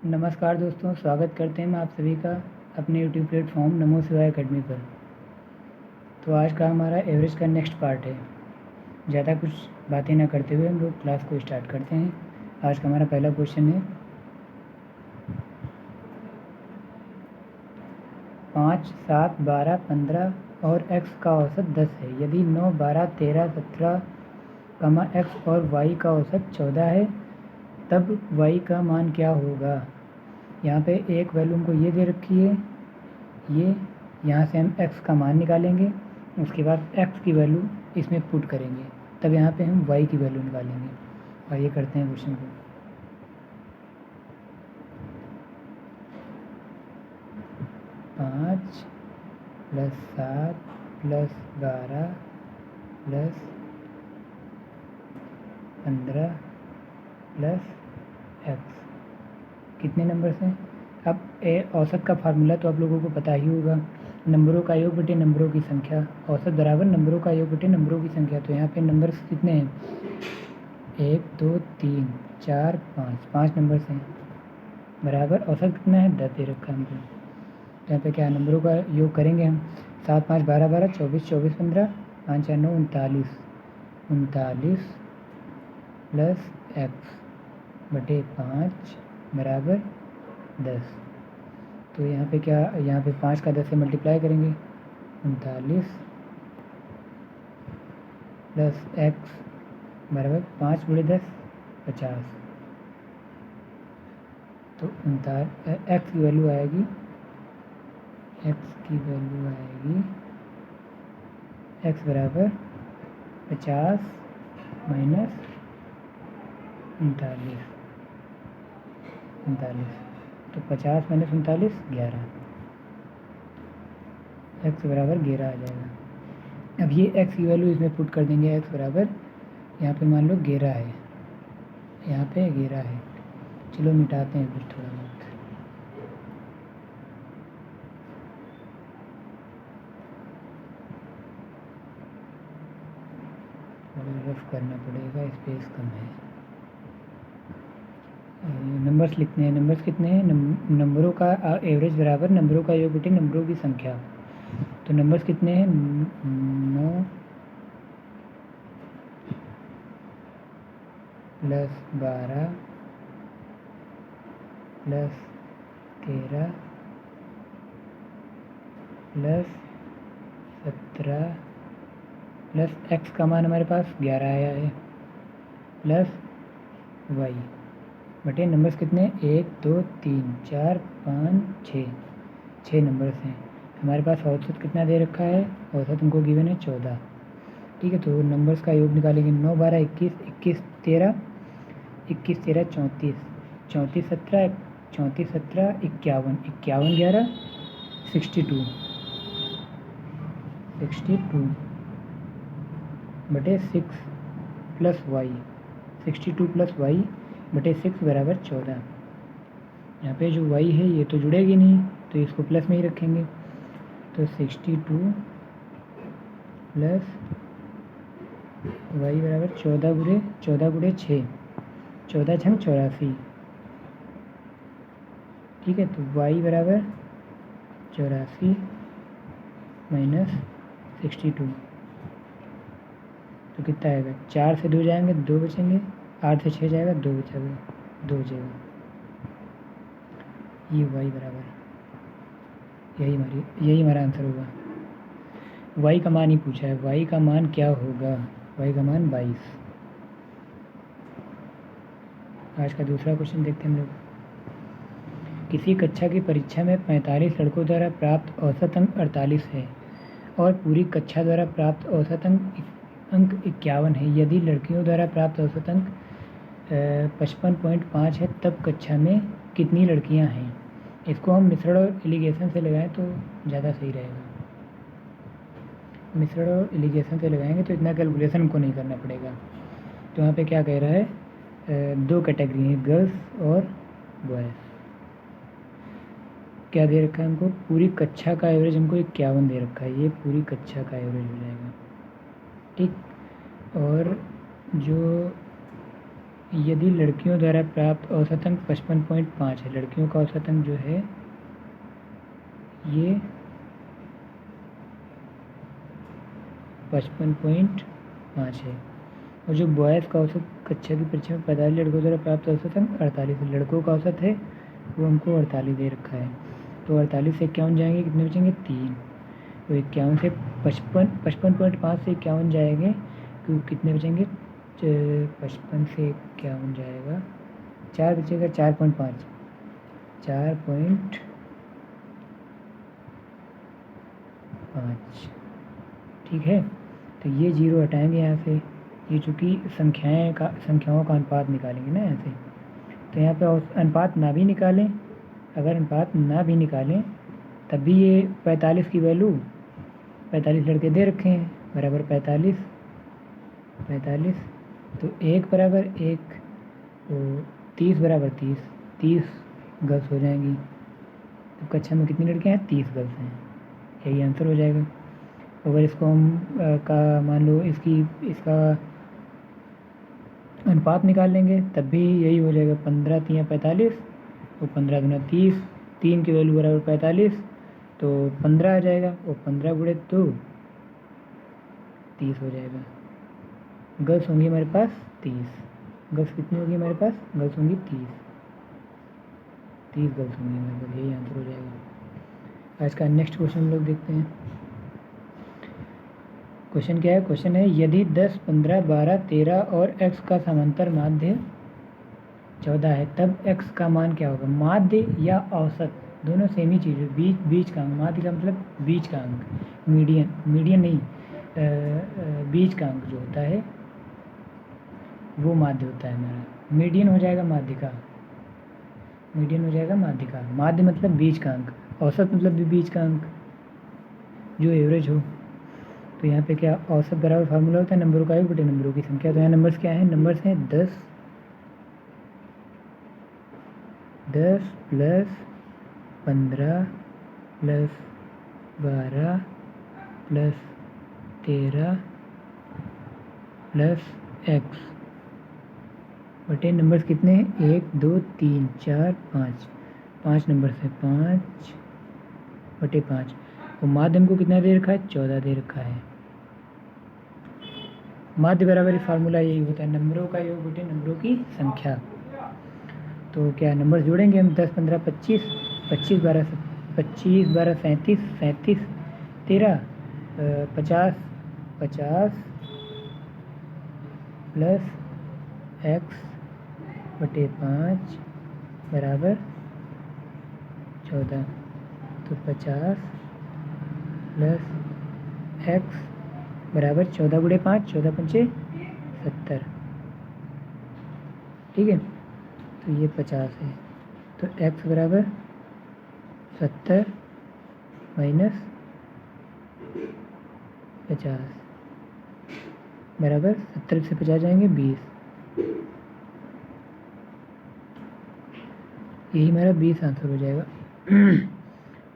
नमस्कार दोस्तों, स्वागत करते हैं हम आप सभी का अपने यूट्यूब प्लेटफॉर्म नमो शिवाय एकेडमी पर। तो आज का हमारा एवरेज का नेक्स्ट पार्ट है। ज़्यादा कुछ बातें ना करते हुए हम लोग क्लास को स्टार्ट करते हैं। आज का हमारा पहला क्वेश्चन है 5, 7, 12, 15 और x का औसत 10 है। यदि 9, 12, 13, 17, x और y का औसत 14 है तब y का मान क्या होगा। यहाँ पे एक वैल्यू हमको ये दे रखी है, ये यहाँ से हम x का मान निकालेंगे, उसके बाद x की वैल्यू इसमें पुट करेंगे, तब यहाँ पे हम y की वैल्यू निकालेंगे। और ये करते हैं क्वेश्चन को। 5 + 7 + 12 + 15 + x कितने नंबर हैं। अब औसत का फार्मूला तो आप लोगों को पता ही होगा, नंबरों का योग बटे नंबरों की संख्या। औसत बराबर नंबरों का योग बटे नंबरों की संख्या। तो यहाँ पे नंबर्स कितने हैं, 1, 2, 3, 4, 5 नंबर्स हैं, बराबर औसत कितना है, 10 दे रखा है हमको। तो यहाँ पे क्या नंबरों का योग करेंगे हम, 7, 5, 12, 12, 24, 24, 15, 5, 4, 9, 39, 39 + x बटे 5 बराबर 10। तो यहाँ पे क्या, यहाँ पे 5 का 10 से मल्टीप्लाई करेंगे, 39 + x बराबर 5 × 10 50। तो x की वैल्यू आएगी, x बराबर 50 - 39। तो 50 - 39 11, x बराबर 11 आ जाएगा। अब ये x की वैल्यू इसमें पुट कर देंगे, x बराबर यहाँ पे मान लो 11 है, यहाँ पे 11 है। चलो मिटाते हैं फिर थोड़ा बहुत, रफ करना पड़ेगा, स्पेस कम है। नंबर्स लिखते हैं, नंबर्स कितने हैं, नंबरों का एवरेज बराबर नंबरों का योग बटे नंबरों की संख्या। तो नंबर्स कितने हैं, 9 + 12 + 13 + 17 + x का मान हमारे पास 11 आया है, प्लस y बटे नंबर्स कितने, 1, 2, 3, 4, 5, 6 नंबर्स हैं। हमारे पास औसत कितना दे रखा है, औसत हमको गिवन है 14। ठीक है, तो नंबर्स का योग निकालेंगे, 9, 12, 21, 21, 13, 21, 13, 34, 34, 17, 34, 17, 51, 51, 11, 62 बटे 6 + y, 62 + y बटे 6 बराबर 14। यहाँ पे जो y है ये तो जुड़ेगी नहीं, तो इसको प्लस में ही रखेंगे। तो 62 + y बराबर 14 × 6, 14 × 84। ठीक है, तो y बराबर 84 - 62, तो कितना आएगा, 4 से 2 जाएंगे 2 बचेंगे, 8 से 6 जाएगा 2 बचेगा, 2 बचेगा। ये y बराबर, यही हमारा आंसर होगा। y का मान ही पूछा है, y का मान क्या होगा, y का मान 22। आज का दूसरा क्वेश्चन देखते हैं हम लोग। किसी कक्षा की परीक्षा में 45 लड़कों द्वारा प्राप्त औसत अंक 48 है और पूरी कक्षा द्वारा प्राप्त औसत अंक 51 है। यदि लड़कियों द्वारा प्राप्त औसत अंक 55.5 है तब कक्षा में कितनी लड़कियां हैं। इसको हम मिश्रण और एलिगेशन से लगाएं तो ज़्यादा सही रहेगा। मिश्रण और एलिगेशन से लगाएंगे तो इतना कैलकुलेशन हमको नहीं करना पड़ेगा। तो यहाँ पे क्या कह रहा है, 2 कैटेगरी हैं, गर्ल्स और बॉयज़। क्या दे रखा है हमको, पूरी कक्षा का एवरेज हमको 51 दे रखा है, ये पूरी कक्षा का एवरेज हो जाएगा। ठीक, और जो यदि लड़कियों द्वारा प्राप्त औसत अंक 55.5 है, लड़कियों का औसत अंक जो है ये 55.5 है, और जो बॉयज़ का औसत कक्षा की परीक्षा में 45 लड़कों द्वारा प्राप्त औसत अंक 48 है। लड़कों का औसत है वो हमको 48 दे रखा है, तो 48 से 51 जाएंगे, कितने बचेंगे 3। तो 51 से 55.5 से 51 जाएंगे, तो कितने बचेंगे 55 से 51 जाएगा 4 बचेगा, 4.5 4.5। ठीक है, तो ये जीरो हटाएंगे यहाँ से, ये चूँकि संख्याओं का अनुपात निकालेंगे ना यहाँ से, तो यहाँ पे अनुपात ना भी निकालें, अगर अनुपात ना भी निकालें तब भी ये 45 की वैल्यू 45 लड़के दे रखे हैं, बराबर 45 तो 1 बराबर 1, तो 30 बराबर 30 गर्ल्स हो जाएंगी। तो कक्षा में कितनी लड़कियाँ हैं 30 गर्ल्स हैं, यही आंसर हो जाएगा। अगर इसको हम का मान लो इसका अनुपात निकाल लेंगे तब भी यही हो जाएगा, 15 3 45, तो 15 गुना 30, 3 की वैल्यू बराबर 45, तो 15 आ जाएगा, और 15 गुणे 2 30 हो जाएगा। गर्ल्स होंगी हमारे पास 30, गर्ल्स कितनी होगी हमारे पास, गर्ल्स होंगी 30 गर्ल्स होंगी हमारे पास, यही आंसर हो जाएगा। आज का नेक्स्ट क्वेश्चन हम लोग देखते हैं। क्वेश्चन क्या है, क्वेश्चन है यदि 10 15 12 13 और x का समांतर माध्य 14 है तब x का मान क्या होगा। माध्य या औसत दोनों सेम ही चीज़ है, बीच का अंक, माध्य का मतलब बीच का अंक, मीडियन नहीं, बीच का अंक जो होता है वो माध्य होता है हमारा। मीडियन हो जाएगा माध्य का, माध्य मतलब बीच का अंक, औसत मतलब भी बीच का अंक जो एवरेज हो। तो यहाँ पे क्या औसत बराबर फार्मूला होता है नंबरों का योग बटे नंबरों की संख्या। तो यहाँ नंबर्स क्या हैं, नंबर्स हैं 10 plus 15 plus 12 plus 13 plus x बटे नंबर्स कितने हैं 1 2 3 4 5 नंबर्स हैं 5 बटे 5, और माध्य हमको कितना दे रखा है 14 दे रखा है। माध्य बराबर फार्मूला यही होता है नंबरों का योग बटे नंबरों की संख्या। तो क्या नंबर जोड़ेंगे हम 10 15 25 25 12 37 13 50 प्लस x बटे 5 बराबर 14, तो 50 प्लस x बराबर 14 गुणे 5, 14 पंचे 70, ठीक है। तो ये 50 है, तो x बराबर 70 माइनस 50 बराबर 70 से 50 जाएंगे 20, यही हमारा 20 आंसर हो जाएगा।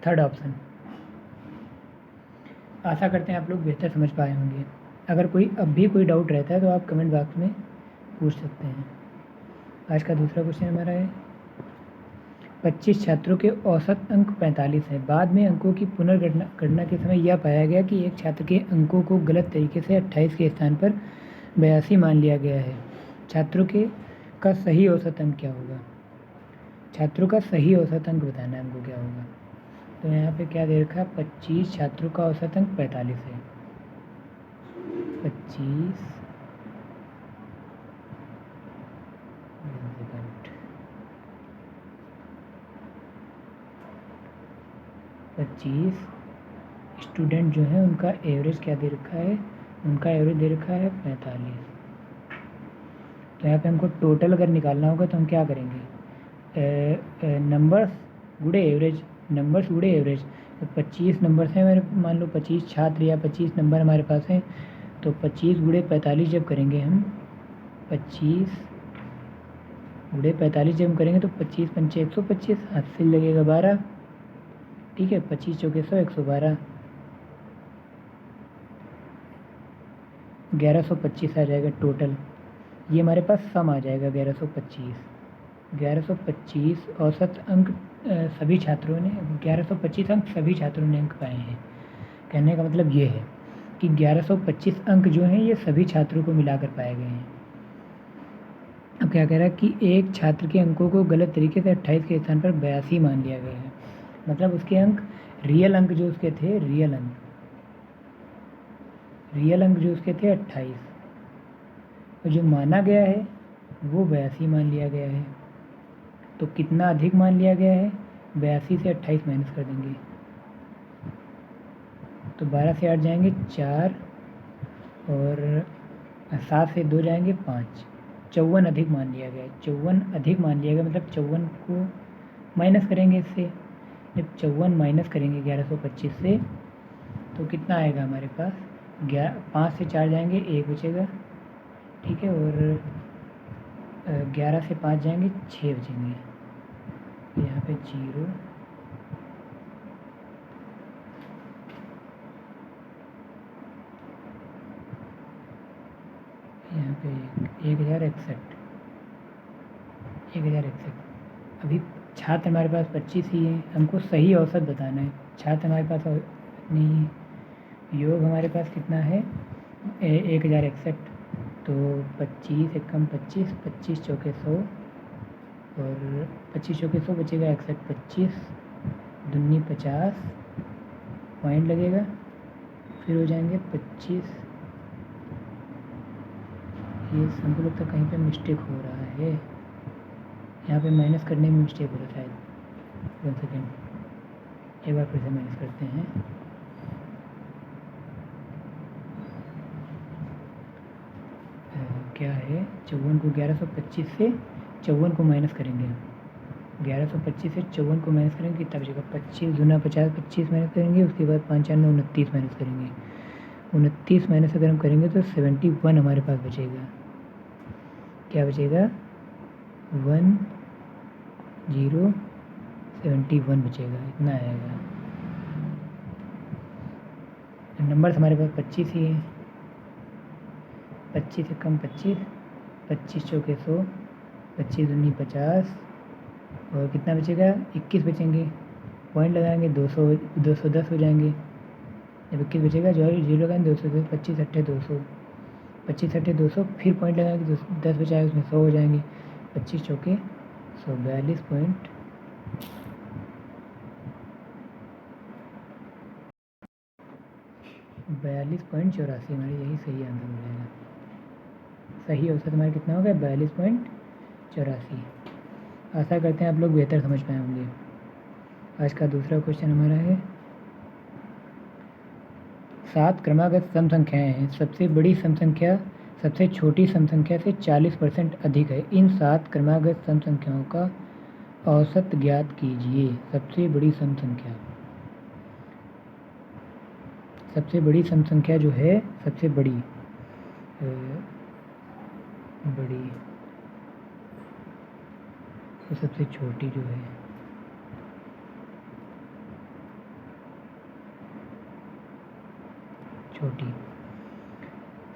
Third option. आशा करते हैं आप लोग बेहतर समझ पाए होंगे। अगर अब भी कोई डाउट रहता है तो आप कमेंट बॉक्स में पूछ सकते हैं। आज का दूसरा क्वेश्चन हमारा है 25 छात्रों के औसत अंक 45 है। बाद में अंकों की पुनर्गणना के समय यह पाया गया कि एक छात्र के अंकों को गलत तरीके से 28 के स्थान पर 82 मान लिया गया है। छात्रों का सही औसत अंक क्या होगा। छात्रों का सही औसत अंक बताना है हमको क्या होगा। तो यहाँ पे क्या दे रखा है 25 छात्रों का औसत अंक 45 है। 25 स्टूडेंट जो है उनका एवरेज क्या दे रखा है, उनका एवरेज दे रखा है 45। तो यहाँ पे हमको टोटल अगर निकालना होगा तो हम क्या करेंगे, नंबर्स गुणे एवरेज, तो 25 नंबर्स हैं मेरे, मान लो 25 छात्र या 25 नंबर हमारे पास हैं, तो 25 गुणे 45 जब करेंगे हम, 25 गुणे 45 जब हम करेंगे तो 25 पंचे 125, हाथ से लगेगा 12, ठीक है। 25 चौके 100, 112, 1125 आ जाएगा टोटल। ये हमारे पास सम आ जाएगा 1125 औसत अंक सभी छात्रों ने 1125 अंक सभी छात्रों ने अंक पाए हैं। कहने का मतलब ये है कि 1125 अंक जो हैं ये सभी छात्रों को मिलाकर पाए गए हैं। अब क्या कह रहा है कि एक छात्र के अंकों को गलत तरीके से 28 के स्थान पर 82 मान लिया गया है। मतलब उसके अंक रियल अंक जो उसके थे रियल अंक जो उसके थे 28, और जो माना गया है वो 82 मान लिया गया है। तो कितना अधिक मान लिया गया है? 82 से 28 माइनस कर देंगे तो 12 से 8 जाएंगे 4 और 7 से 2 जाएंगे 5, 54 अधिक मान लिया गया है। 54 अधिक मान लिया गया मतलब 54 को माइनस करेंगे इससे। जब 54 माइनस करेंगे 1125 से तो कितना आएगा हमारे पास? 5 से 4 जाएंगे 1 बचेगा, ठीक है, और 11 से 5 जाएंगे 6 बचेंगे। यहाँ पे 0, यहाँ पे 1061 अभी छात्र हमारे पास 25 ही है, हमको सही औसत बताना है। छात्र हमारे पास नहीं, योग हमारे पास कितना है? 1061, तो 25 एकम 25, 25 चौके 100 और 25 चौके 100 बचेगा 61, 25 दूनी 50 पॉइंट लगेगा, फिर हो जाएंगे 25। ये हमको लगता है कहीं पे मिस्टेक हो रहा है, यहाँ पे माइनस करने में मिस्टेक हो रहा है शायद। 1 सेकेंड, एक बार फिर से माइनस करते हैं। क्या है? 54 को 1125 से 54 को माइनस करेंगे। 1125 से 54 को माइनस करेंगे कितना बचेगा? 25 दूना 50, 25 माइनस करेंगे, उसके बाद 5 4 29 माइनस करेंगे। 29 माइनस अगर हम करेंगे तो 71 हमारे पास बचेगा। क्या बचेगा? 1071 बचेगा, इतना आएगा। नंबर्स हमारे पास 25 ही है। 25 से कम 25, 25 चौके 100, 25 दूनी 50 और कितना बचेगा? 21 बचेंगे। पॉइंट लगाएंगे 210 हो जाएंगे। जब 21 बचेगा जो जीरो लगाएंगे 210, 25 अट्ठे 200, 25 अट्ठे 200, फिर पॉइंट लगाएंगे 10 बचाएगा उसमें 100 हो जाएंगे। 25 चौके 100, 42.84 हमारी यही सही आंसर हो जाएगा। सही औसत हमारा कितना हो गया? 42.84। आशा करते हैं आप लोग बेहतर समझ पाए होंगे। आज का दूसरा क्वेश्चन हमारा है 7 क्रमागत सम संख्याएं हैं, सबसे बड़ी सम संख्या सबसे छोटी सम संख्या से 40% अधिक है। इन 7 क्रमागत सम संख्याओं का औसत ज्ञात कीजिए। सबसे बड़ी सम संख्या, सबसे बड़ी सम संख्या जो है, सबसे बड़ी तो सबसे छोटी जो है, छोटी।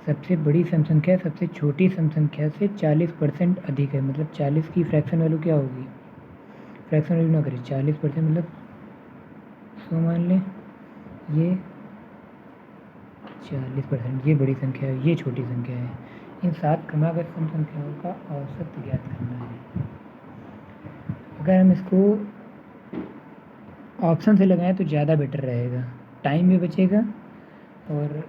सबसे बड़ी सम संख्या सबसे छोटी सम संख्या से 40% अधिक है। मतलब 40 की फ्रैक्शन वैल्यू क्या होगी? फ्रैक्शन वैल्यू ना करें, 40% मतलब 100 मान लें। ये 40%, ये बड़ी संख्या है, ये छोटी संख्या है। इन 7 क्रमागत सम संख्याओं का औसत ज्ञात करना है। अगर हम इसको ऑप्शन से लगाएं तो ज़्यादा बेटर रहेगा, टाइम भी बचेगा और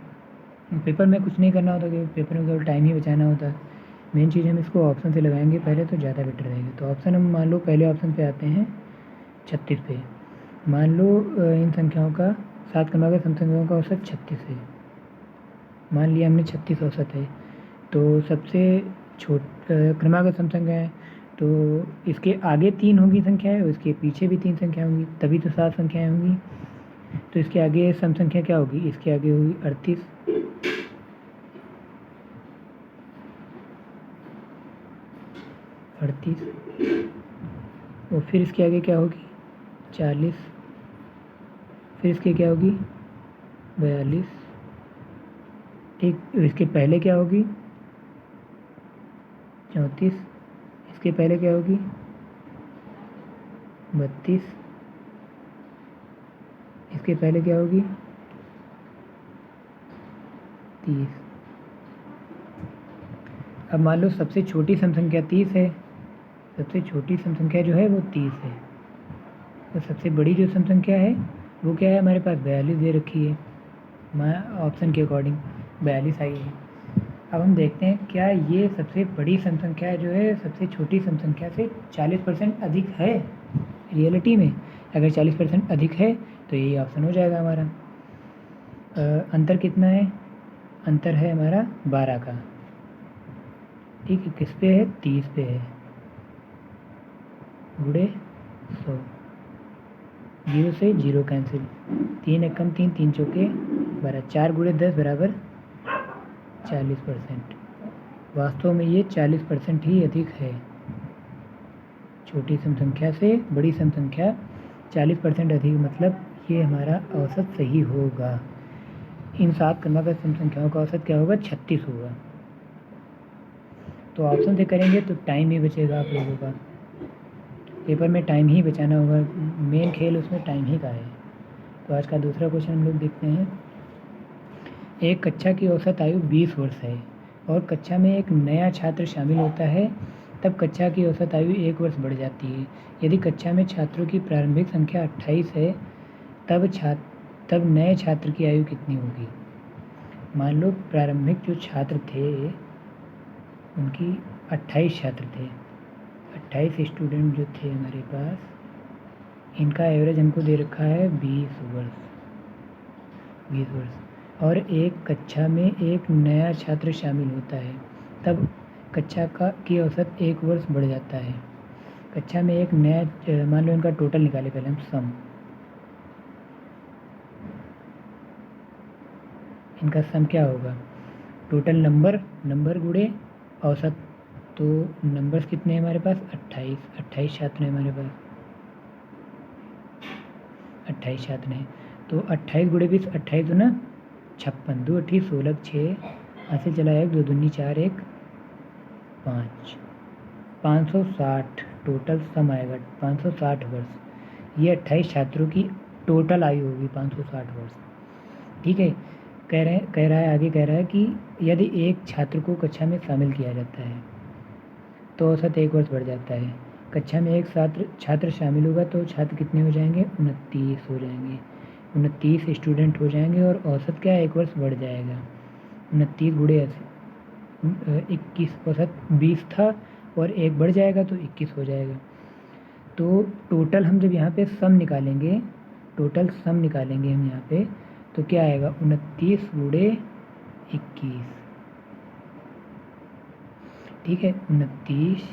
पेपर में कुछ नहीं करना होता, क्योंकि पेपर में केवल टाइम ही बचाना होता है। मेन चीज़ हम इसको ऑप्शन से लगाएंगे पहले तो ज़्यादा बेटर रहेगा। तो ऑप्शन हम मान लो पहले ऑप्शन पे आते हैं 36 पे। मान लो इन संख्याओं का 7 क्रमागत सम संख्याओं का औसत 36 है। मान लिया हमने 36 औसत है, तो सबसे क्रमागत सम संख्या है तो इसके आगे 3 होंगी संख्याएं और इसके पीछे भी 3 संख्याएं होंगी, तभी तो 7 संख्याएं होंगी। तो इसके आगे सम संख्या क्या होगी? इसके आगे होगी 38, और फिर इसके आगे क्या होगी? 40, फिर इसके क्या होगी? 42, ठीक। इसके पहले क्या होगी? 34, इसके पहले क्या होगी 32, इसके पहले क्या होगी 30। अब मान लो सबसे छोटी सम संख्या 30 है, सबसे छोटी सम संख्या जो है वो 30 है, तो सबसे बड़ी जो सम संख्या है वो क्या है, हमारे पास 42 दे रखी है, ऑप्शन के अकॉर्डिंग 42 आई है। अब हम देखते हैं क्या ये सबसे बड़ी सम संख्या जो है सबसे छोटी सम संख्या से 40% अधिक है रियलिटी में। अगर 40% अधिक है तो यही ऑप्शन हो जाएगा हमारा। अंतर कितना है, अंतर है हमारा 12 का, ठीक है। किस पे है, 30 पे है, गुड़े 100, 0 से 0 कैंसिल, 3 एकम 3, 3 चौके 12, 4 गुड़े 10 बराबर 40%। वास्तव में ये 40% ही अधिक है, छोटी सम संख्या से बड़ी सम संख्या 40% अधिक, मतलब ये हमारा औसत सही होगा। इन 7 क्रमागत सम संख्याओं का औसत क्या होगा, 36 होगा। तो ऑप्शन से करेंगे तो टाइम ही बचेगा आप लोगों का, पेपर में टाइम ही बचाना होगा, मेन खेल उसमें टाइम ही का है। तो आज का दूसरा क्वेश्चन हम लोग देखते हैं। एक कक्षा की औसत आयु 20 वर्ष है और कक्षा में एक नया छात्र शामिल होता है, तब कक्षा की औसत आयु 1 वर्ष बढ़ जाती है। यदि कक्षा में छात्रों की प्रारंभिक संख्या 28 है तब नए छात्र की आयु कितनी होगी। मान लो प्रारंभिक जो छात्र थे उनकी 28 छात्र थे, 28 स्टूडेंट जो थे हमारे पास, इनका एवरेज हमको दे रखा है 20 वर्ष, 20 वर्ष। और एक कक्षा में एक नया छात्र शामिल होता है तब कक्षा की औसत 1 वर्ष बढ़ जाता है। कक्षा में एक नया, मान लो इनका टोटल निकाले पहले हम सम, इनका सम क्या होगा, टोटल नंबर गुणे औसत। तो नंबर्स कितने हैं हमारे पास, 28 छात्र हैं हमारे पास, 28 छात्र हैं। तो 28 गुणे 20, 28 दूना 56, 2 8 16, 6 ऐसे चला, 1 2 दूनी 4, 1 5, 560 टोटल सम आएगा, 560 वर्ष। ये 28 छात्रों की टोटल आयु होगी 560 वर्ष, ठीक है। कह रहा है आगे, कह रहा है कि यदि एक छात्र को कक्षा में शामिल किया जाता है तो औसत 1 वर्ष बढ़ जाता है। कक्षा में एक छात्र शामिल होगा तो छात्र कितने हो जाएंगे, 29 हो जाएंगे, 29 स्टूडेंट हो जाएंगे और औसत क्या 1 वर्ष बढ़ जाएगा। 29 गुणे 21, औसत 20 था और 1 बढ़ जाएगा तो 21 हो जाएगा। तो टोटल हम जब यहाँ पे सम निकालेंगे, टोटल सम निकालेंगे हम यहाँ पे, तो क्या आएगा 29 गुणे 21, ठीक है, 29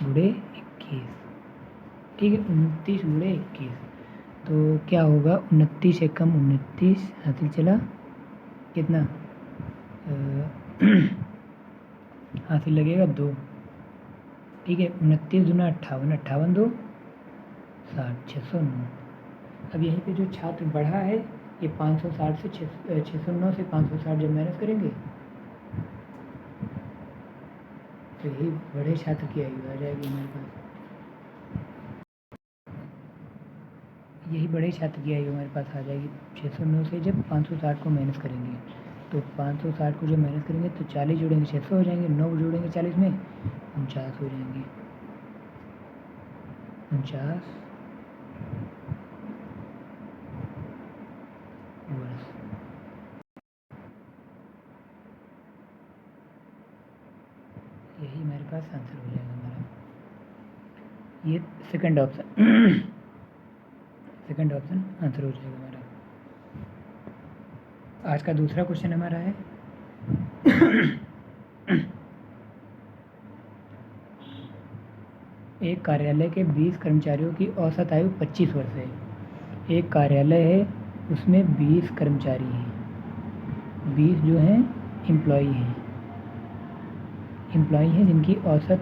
गुणे 21, ठीक है, 29 गुणे 21। तो क्या होगा, 29 एकम 29 हासिल चला कितना, हासिल लगेगा 2, ठीक है, 29 दूना 58, 58 2 60, 609। अब यहीं पे जो छात्र बढ़ा है ये 560 से 609 से 560 जब माइनस करेंगे तो यही बड़े छात्र की आयु आ जाएगी हमारे पास, यही बड़े छात्र की आयु हमारे पास आ जाएगी। 609 से जब 560 को माइनस करेंगे तो 560 को जब माइनस करेंगे तो 40 जोड़ेंगे 600 हो जाएंगे, 9 जोड़ेंगे 40 में 49 हो जाएंगे, 49 वर्ष। यही हमारे पास आंसर हो जाएगा हमारा, ये second option second option answer हो जाएगा हमारा। आज का दूसरा क्वेश्चन हमारा है एक कार्यालय के 20 कर्मचारियों की औसत आयु 25 वर्ष है। एक कार्यालय है उसमें 20 कर्मचारी हैं, 20 जो हैं एम्प्लॉई हैं जिनकी औसत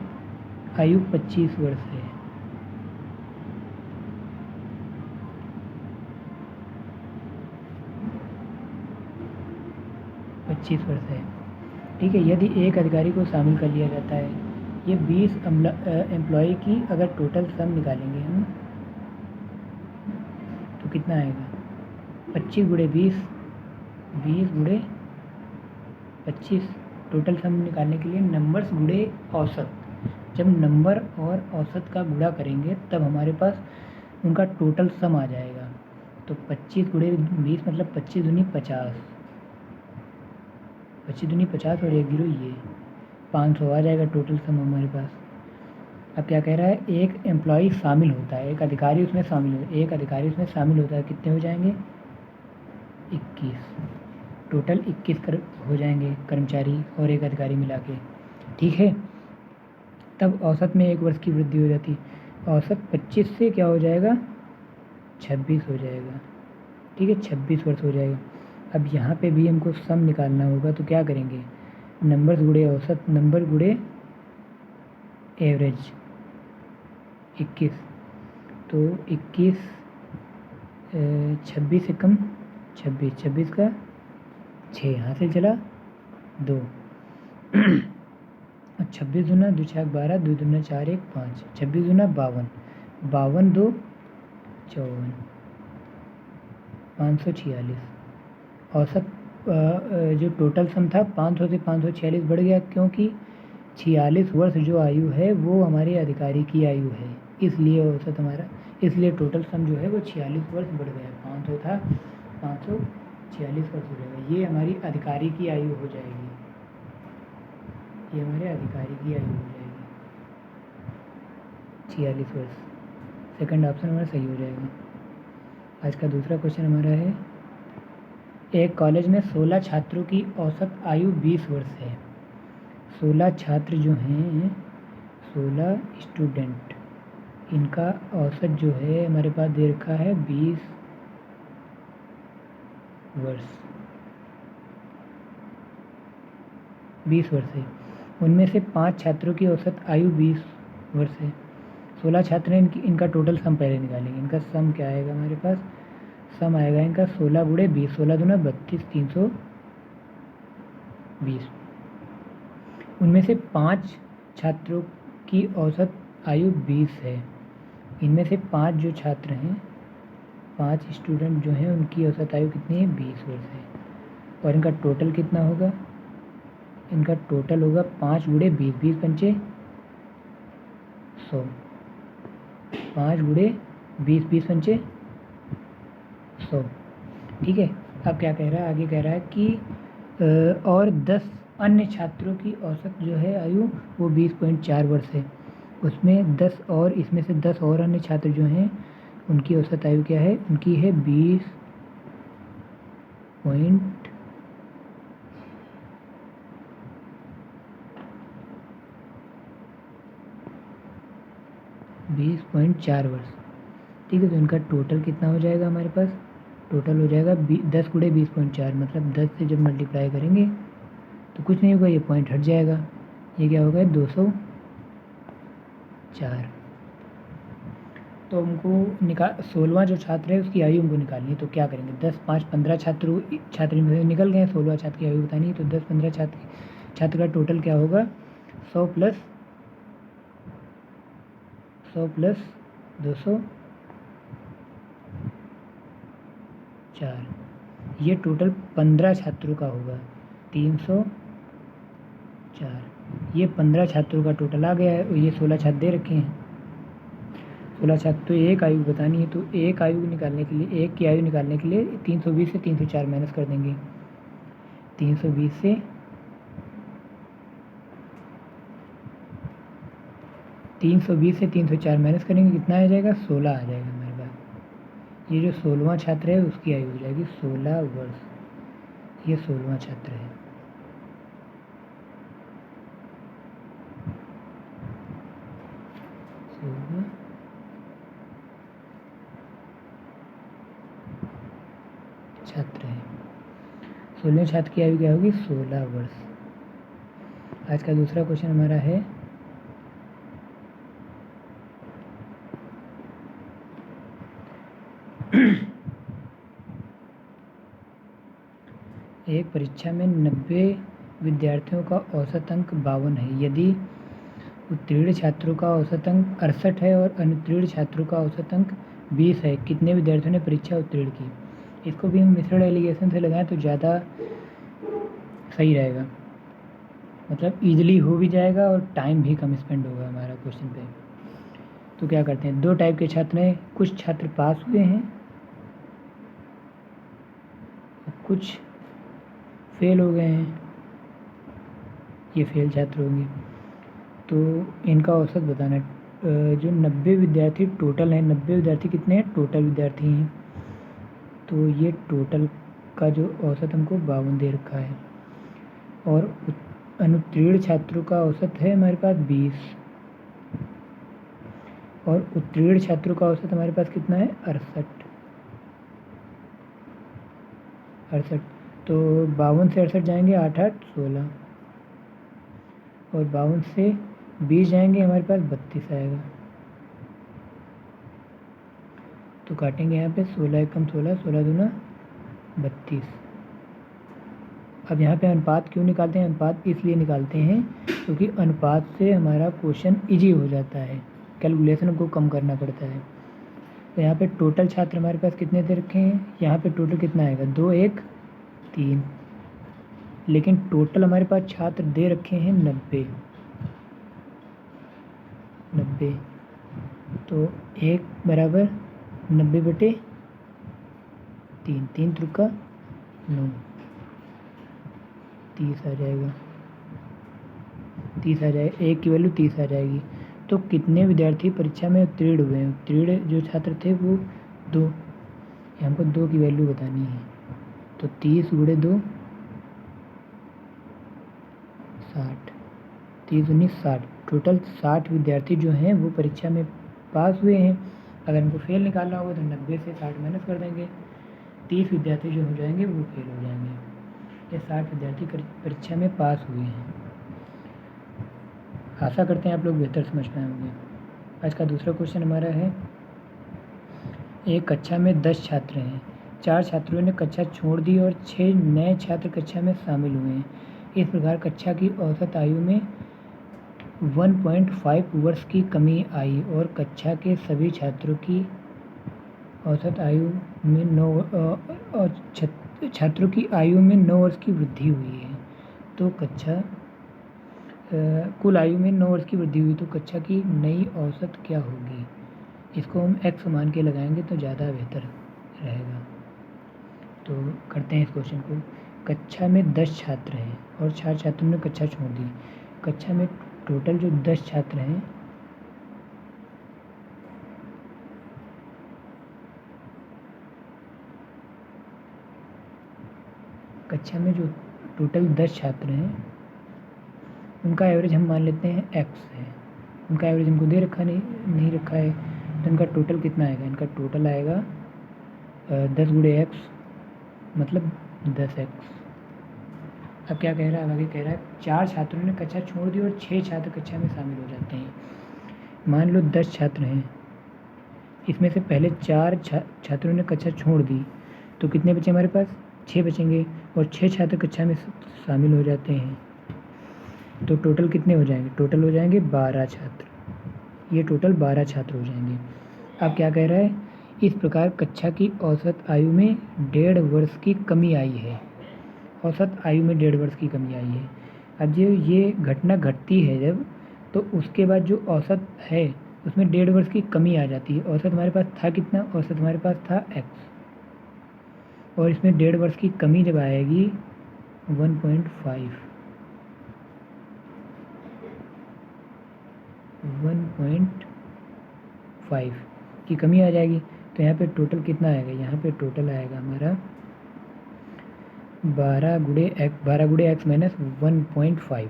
आयु 25 वर्ष है। वर्ष है, ठीक है। यदि एक अधिकारी को शामिल कर लिया जाता है ये 20 एम्प्लॉय की अगर टोटल सम निकालेंगे हम तो कितना आएगा? 25 गुणे 20, 20 गुणे 25। टोटल सम निकालने के लिए नंबर्स गुणे औसत, जब नंबर और औसत का गुणा करेंगे तब हमारे पास उनका टोटल सम आ जाएगा। तो 25 गुणे 20 मतलब 25 दूनी 50, 25 दूनी 50 और 1 जीरो ये 500 आ जाएगा टोटल सम हमारे पास। अब क्या कह रहा है? एक एम्प्लॉय शामिल होता है, एक अधिकारी उसमें शामिल होता है, कितने हो जाएंगे? 21। टोटल 21 हो जाएंगे कर्मचारी और एक अधिकारी मिला के, ठीक है। तब औसत में 1 वर्ष की वृद्धि हो जाती, औसत 25 से क्या हो जाएगा? 26 हो जाएगा, ठीक है, 26 वर्ष हो जाएगा। अब यहाँ पे भी हमको सम निकालना होगा, तो क्या करेंगे? नंबर्स गुणे औसत, नंबर गुणे एवरेज 21, तो 21 26 से कम 26, 26 का 6 यहाँ से चला 2 और 26 दूना 2 छः 12, 2 दूना 4 1 5, 26 दूना 52, 52 2 54, 546। औसत जो टोटल सम था 500 से 546 बढ़ गया, क्योंकि 46 वर्ष जो आयु है वो हमारे अधिकारी की आयु है, इसलिए औसत हमारा, इसलिए टोटल सम जो है वो 46 वर्ष बढ़ गया। 500 था, 546 वर्ष हो जाएगा। ये हमारी अधिकारी की आयु हो जाएगी, ये हमारे अधिकारी की आयु हो जाएगी 46 वर्ष। सेकंड ऑप्शन हमारा सही हो जाएगा। आज का दूसरा क्वेश्चन हमारा है, एक कॉलेज में 16 छात्रों की औसत आयु 20 वर्ष है। 16 छात्र जो हैं, 16 स्टूडेंट, इनका औसत जो है हमारे पास दे रखा है 20 वर्ष, 20 वर्ष है। उनमें से 5 छात्रों की औसत आयु 20 वर्ष है। 16 छात्र हैं, इनका टोटल सम पहले निकालेंगे। इनका सम क्या आएगा हमारे पास? सम आएगा इनका 16 गुणे 20, 16 दूना 32, 320। उनमें से 5 छात्रों की औसत आयु 20 है। इनमें से 5 जो छात्र हैं, 5 स्टूडेंट जो हैं, उनकी औसत आयु कितनी है? 20 वर्ष है। और इनका टोटल कितना होगा? इनका टोटल होगा 5 गुणे 20, 20 पंचे 100, 5 गुणे 20, 20 पंचे 100, ठीक है। अब क्या कह रहा है? आगे कह रहा है कि और 10 अन्य छात्रों की औसत जो है आयु वो 20.4 वर्ष है। उसमें 10 और, इसमें से 10 और अन्य छात्र जो हैं उनकी औसत आयु क्या है? उनकी है 20 20.4 वर्ष, ठीक है। तो इनका टोटल कितना हो जाएगा हमारे पास? टोटल हो जाएगा 10 गुणे 20.4, मतलब 10 से जब मल्टीप्लाई करेंगे तो कुछ नहीं होगा, ये पॉइंट हट जाएगा, ये क्या होगा? 204। तो हमको 16वां जो छात्र है उसकी आयु हमको निकालनी है, तो क्या करेंगे? 10 5 15 छात्र में से निकल गए, 16वां छात्र की आयु बतानी है, तो 10 15 छात्र का टोटल क्या होगा? 100 प्लस 204, ये टोटल 15 छात्रों का होगा, 304। ये 15 छात्रों का टोटल आ गया है, और ये 16 छात्र दे रखे हैं। 16 छात्र, तो एक आयु बतानी है, तो एक आयु निकालने के लिए, एक की आयु निकालने के लिए 320 से 304 माइनस कर देंगे। 320 से 304 माइनस करेंगे, कितना आ जाएगा? 16 आ जाएगा हमारे पास। ये जो 16वां छात्र है उसकी आयु हो जाएगी 16 वर्ष। ये 16वां छात्र है। छात्र है, 16वें छात्र की आयु क्या होगी? 16 वर्ष। आज का दूसरा क्वेश्चन हमारा है, एक परीक्षा में 90 विद्यार्थियों का औसत अंक 52 है। यदि उत्तीर्ण छात्रों का औसत अंक 68 है और अनुत्तीर्ण छात्रों का औसत अंक 20 है। कितने विद्यार्थियों ने परीक्षा उत्तीर्ण की? इसको भी हम मिश्रण एलिगेशन से लगाएं तो ज़्यादा सही रहेगा, मतलब ईजिली हो भी जाएगा और टाइम भी कम स्पेंड होगा हमारा क्वेश्चन पे। तो क्या करते हैं, दो टाइप के छात्र हैं, कुछ छात्र पास हुए हैं, कुछ फेल हो गए हैं, ये फेल छात्र होंगे। तो इनका औसत बताना है। जो 90 विद्यार्थी टोटल हैं, 90 विद्यार्थी कितने हैं टोटल विद्यार्थी हैं, तो ये टोटल का जो औसत हमको 52 दे रखा है और अनुत्तीर्ण छात्रों का औसत है हमारे पास 20 और उत्तीर्ण छात्रों का औसत हमारे पास कितना है 68। तो 52 से 68 जाएंगे, 8 8 16 और 52 से 20 जाएंगे, हमारे पास 32 आएगा। तो काटेंगे यहाँ पे 16 एकम 16, 16 दूना 32। अब यहाँ पे अनुपात क्यों निकालते हैं? अनुपात इसलिए निकालते हैं क्योंकि अनुपात से हमारा क्वेश्चन इजी हो जाता है, कैलकुलेशन को कम करना पड़ता है। तो यहाँ पे टोटल छात्र हमारे पास कितने दे रखे हैं, यहाँ पे टोटल कितना आएगा 2 1 3, लेकिन टोटल हमारे पास छात्र दे रखे हैं 90। तो 1 बराबर 90/3, 3 त्रिका 9, 30 आ जाएगा, 30 आ जाए, 1 की वैल्यू 30 आ जाएगी। तो कितने विद्यार्थी परीक्षा में उत्तीर्ण हुए हैं? उत्तीर्ण जो छात्र थे वो 2, हमको 2 की वैल्यू बतानी है। तो 30 × 2 60, 30 19 60, टोटल 60 विद्यार्थी जो हैं वो परीक्षा में पास हुए हैं। अगर हमको फेल निकालना होगा तो 90 से 60 माइनस कर देंगे, 30 विद्यार्थी जो हो जाएंगे वो फेल हो जाएंगे। ये 60 विद्यार्थी परीक्षा में पास हुए हैं। आशा करते हैं आप लोग बेहतर समझ पाए होंगे। आज का दूसरा क्वेश्चन हमारा है, एक कक्षा में 10 छात्र हैं, 4 छात्रों ने कक्षा छोड़ दी और 6 नए छात्र कक्षा में शामिल हुए हैं। इस प्रकार कक्षा की औसत आयु में 1.5 वर्ष की कमी आई और कक्षा के सभी छात्रों की औसत आयु में 9 छात्रों की आयु में 9 वर्ष की वृद्धि हुई है। तो कक्षा कुल आयु में 9 वर्ष की वृद्धि हुई, तो कक्षा की नई औसत क्या होगी? इसको हम x मान के लगाएंगे तो ज़्यादा बेहतर रहेगा। तो करते हैं इस क्वेश्चन को। कक्षा में 10 छात्र हैं और 4 छात्रों ने कक्षा छोड़ दी। कक्षा में टोटल जो 10 छात्र हैं, कक्षा में जो टोटल 10 छात्र हैं उनका एवरेज हम मान लेते हैं x है। उनका एवरेज हमको दे रखा नहीं रखा है, तो इनका टोटल कितना आएगा? इनका टोटल आएगा 10 × x मतलब 10x। अब क्या कह रहा है, आगे कह रहा है 4 छात्रों ने कक्षा छोड़ दी और 6 छात्र कक्षा में शामिल हो जाते हैं। मान लो 10 छात्र हैं, इसमें से पहले 4 छात्रों ने कक्षा छोड़ दी, तो कितने बचे हमारे पास? 6 बचेंगे और 6 छात्र कक्षा में शामिल हो जाते हैं। तो टोटल कितने हो जाएंगे? टोटल हो जाएंगे 12 छात्र। ये टोटल 12 छात्र हो जाएंगे। अब क्या कह रहा है, इस प्रकार कक्षा की औसत आयु में 1.5 वर्ष की कमी आई है। औसत आयु में 1.5 वर्ष की कमी आई है। अब जो ये घटना घटती है जब, तो उसके बाद जो औसत है उसमें 1.5 वर्ष की कमी आ जाती है। औसत हमारे पास था कितना? औसत हमारे पास था x और इसमें 1.5 वर्ष की कमी जब आएगी 1.5 की कमी आ जाएगी। तो यहाँ पे टोटल कितना आएगा? यहाँ पे टोटल आएगा हमारा 12 × x माइनस 1.5।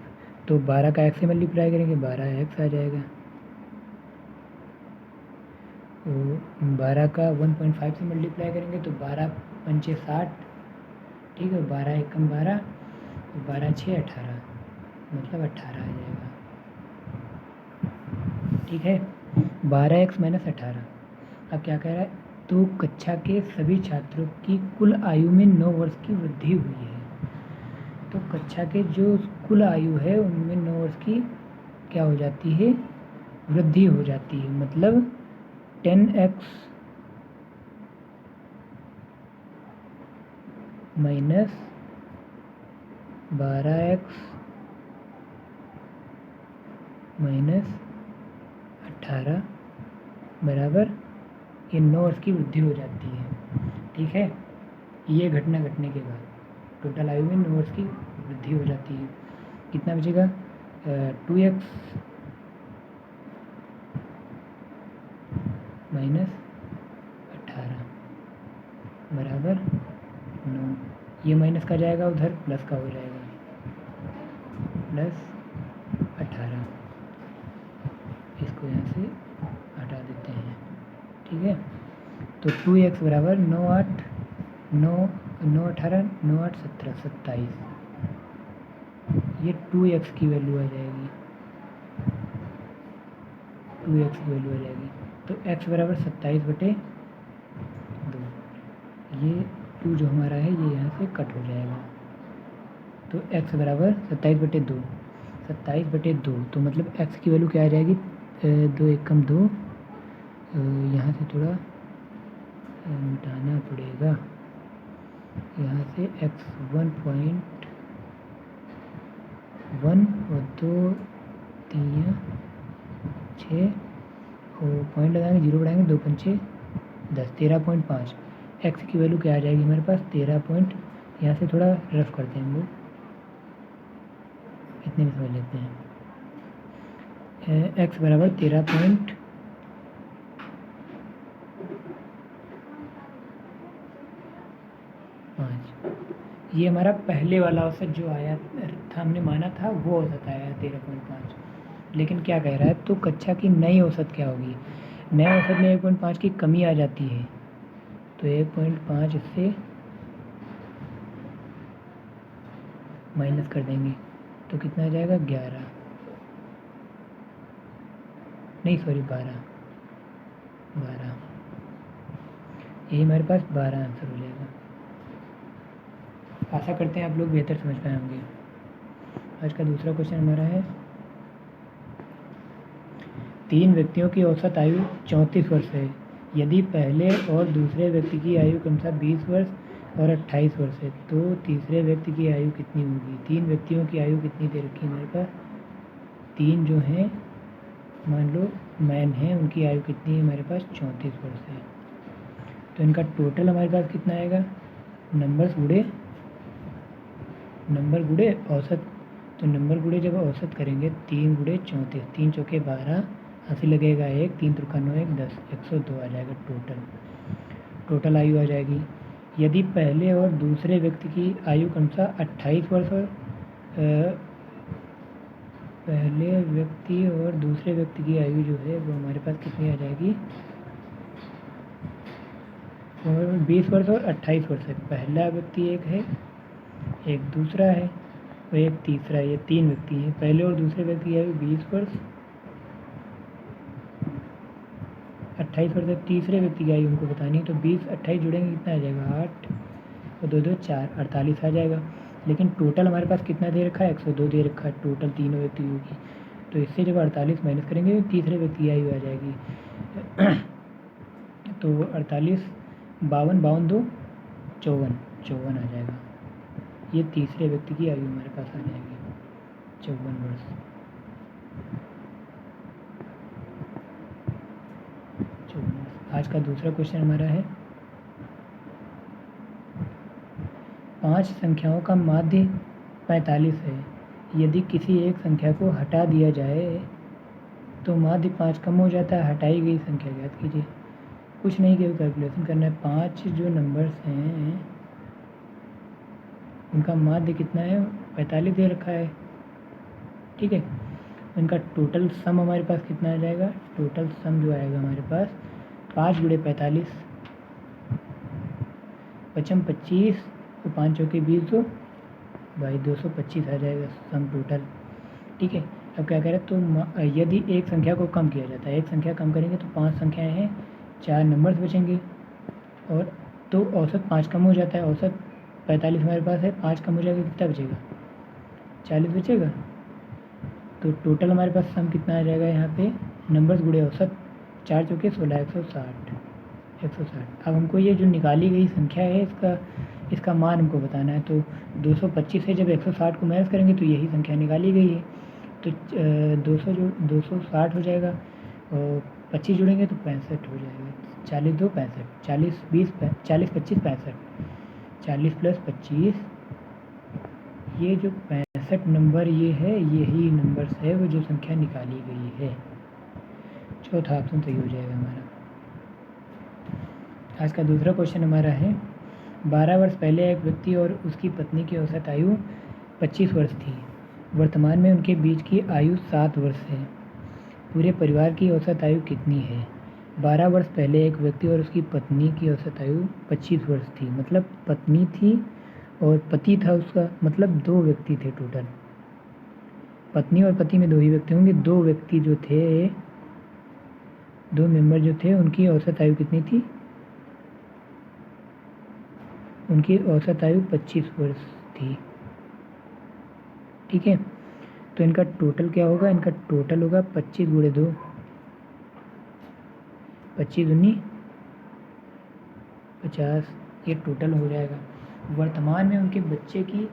तो 12 का x से मल्टीप्लाई करेंगे 12x आ जाएगा। तो 12 का 1.5 से मल्टीप्लाई करेंगे तो 12 पंचे 60, ठीक है, 12 एकम 12, 12 6 18, मतलब 18 आ जाएगा। ठीक है, 12x माइनस 18। अब क्या कह रहा है, तो कक्षा के सभी छात्रों की कुल आयु में 9 वर्ष की वृद्धि हुई है। तो कक्षा के जो कुल आयु है उनमें 9 वर्ष की क्या हो जाती है, वृद्धि हो जाती है। मतलब 10x माइनस 12x माइनस 18 बराबर ये 9 की वृद्धि हो जाती है। ठीक है, ये घटना घटने के बाद टोटल आयु में 9 की वृद्धि हो जाती है। कितना बचेगा, 2x माइनस 18 बराबर 9। ये माइनस का जाएगा उधर, प्लस का हो जाएगा, प्लस 18। इसको यहाँ से हटा देते हैं। ठीक है, तो 2x बराबर 9 8 9 9 18 9 8 17 27। ये 2x की वैल्यू आ जाएगी, 2x की वैल्यू आ जाएगी। तो x बराबर 27/2। ये 2 जो हमारा है ये यहाँ से कट हो जाएगा। तो x बराबर 27/2, 27/2। तो मतलब x की वैल्यू क्या आ जाएगी, 2 1 कम 2, यहाँ से थोड़ा मिटाना पड़ेगा। यहाँ से x 1.1 और 2 3 6 और पॉइंट लगाएंगे, 0 बढ़ाएंगे, 2 5 6 10, 13.5। x की वैल्यू क्या आ जाएगी हमारे पास, 13 पॉइंट, यहाँ से थोड़ा रफ करते हैं हम लोग, इतने में समझ लेते हैं। x बराबर 13.5। ये हमारा पहले वाला औसत जो आया था, हमने माना था वो औसत आया है 13.5। लेकिन क्या कह रहा है, तो कक्षा की नई औसत क्या होगी। नए औसत में 1.5 की कमी आ जाती है, तो 1.5 इससे माइनस कर देंगे तो कितना आ जाएगा, 11 नहीं सॉरी 12 यही हमारे पास 12 आंसर हो जाएगा। आशा करते हैं आप लोग बेहतर समझ पाए होंगे। आज का दूसरा क्वेश्चन हमारा है, 3 व्यक्तियों की औसत आयु 34 वर्ष है। यदि पहले और दूसरे व्यक्ति की आयु क्रमशः 20 वर्ष और 28 वर्ष है, तो तीसरे व्यक्ति की आयु कितनी होगी। 3 व्यक्तियों की आयु कितनी दे रखी है हमारे पास, 3 जो हैं मान लो मैन हैं, उनकी आयु कितनी है हमारे पास, 34 वर्ष है। तो इनका टोटल हमारे पास कितना आएगा, नंबर गुड़े औसत। तो नंबर गुड़े जब औसत करेंगे, 3 गुड़े 34, 3 चौके 12, 80 लगेगा 1, 3 त्रिका 9 1 10, 102 आ जाएगा टोटल आयु आ जाएगी। यदि पहले और दूसरे व्यक्ति की आयु क्रमशः 28 वर्ष और पहले व्यक्ति और दूसरे व्यक्ति की आयु जो है वो हमारे पास कितनी आ जाएगी, 20 वर्ष और 28 वर्ष है। पहला व्यक्ति एक है, एक दूसरा है और एक तीसरा है। ये 3 व्यक्ति हैं। पहले और दूसरे व्यक्ति की आयु 20 वर्ष 28 वर्ष है। तीसरे व्यक्ति की आयु हमको बतानी है, तो 20 28 जुड़ेंगे कितना आ जाएगा, 8 और 2 2 4 48 आ जाएगा। लेकिन टोटल हमारे पास कितना दे रखा है, 102 दे रखा है टोटल तीनों व्यक्तियों की। तो इससे जब 48 माइनस करेंगे तो तीसरे व्यक्ति की आयु आ जाएगी। तो 48 52 52 2 54 आ जाएगा। ये तीसरे व्यक्ति की आयु हमारे पास आ जाएगी 54 वर्ष। आज का दूसरा क्वेश्चन हमारा है, 5 संख्याओं का माध्य 45 है। यदि किसी एक संख्या को हटा दिया जाए तो माध्य 5 कम हो जाता है। हटाई गई संख्या ज्ञात कीजिए। कुछ नहीं, केवल कैलकुलेशन करना है। 5 जो नंबर्स हैं उनका माध्य कितना है, 45 दे रखा है। ठीक है, इनका टोटल सम हमारे पास कितना आ जाएगा, टोटल सम जो आएगा हमारे पास 5 गुणे 45 पचम 25 तो 5 चौके 20 तो भाई 225 आ जाएगा सम टोटल। ठीक है, अब क्या करें, तो यदि एक संख्या को कम किया जाता है, एक संख्या कम करेंगे तो 5 संख्याएं हैं, 4 नंबर्स बचेंगे और तो औसत 5 कम हो जाता है। औसत 45 हमारे पास है, 5 कम हो जाएगा कितना बचेगा, 40 बचेगा। तो टोटल हमारे पास सम कितना आ जाएगा यहाँ पे, नंबर्स गुणे औसत, 4 चौके 16, 160। अब हमको ये जो निकाली गई संख्या है इसका मान हमको बताना है। तो 225 से जब 160 को माइनस करेंगे तो यही संख्या निकाली गई है। तो 260 हो जाएगा और 25 जुड़ेंगे तो 65 हो जाएगा। 40 2 65, 40 20 40 25 65, 40 प्लस 25, ये जो 65 नंबर ये है, यही नंबर्स है वो जो संख्या निकाली गई है। चौथा ऑप्शन सही हो जाएगा हमारा। आज का दूसरा क्वेश्चन हमारा है, 12 वर्ष पहले एक व्यक्ति और उसकी पत्नी की औसत आयु 25 वर्ष थी। वर्तमान में उनके बीच की आयु 7 वर्ष है। पूरे परिवार की औसत आयु कितनी है? 12 वर्ष पहले एक व्यक्ति और उसकी पत्नी की औसत आयु 25 वर्ष थी, मतलब पत्नी थी और पति था उसका, मतलब 2 व्यक्ति थे टोटल। पत्नी और पति में 2 ही व्यक्ति होंगे। 2 व्यक्ति जो थे, 2 मेंबर जो थे, उनकी औसत आयु कितनी थी? उनकी औसत आयु 25 वर्ष थी। ठीक है, तो इनका टोटल क्या होगा? इनका टोटल होगा 25 गुणे 2, 25 दूनी 50, ये टोटल हो जाएगा। वर्तमान में उनके बच्चे की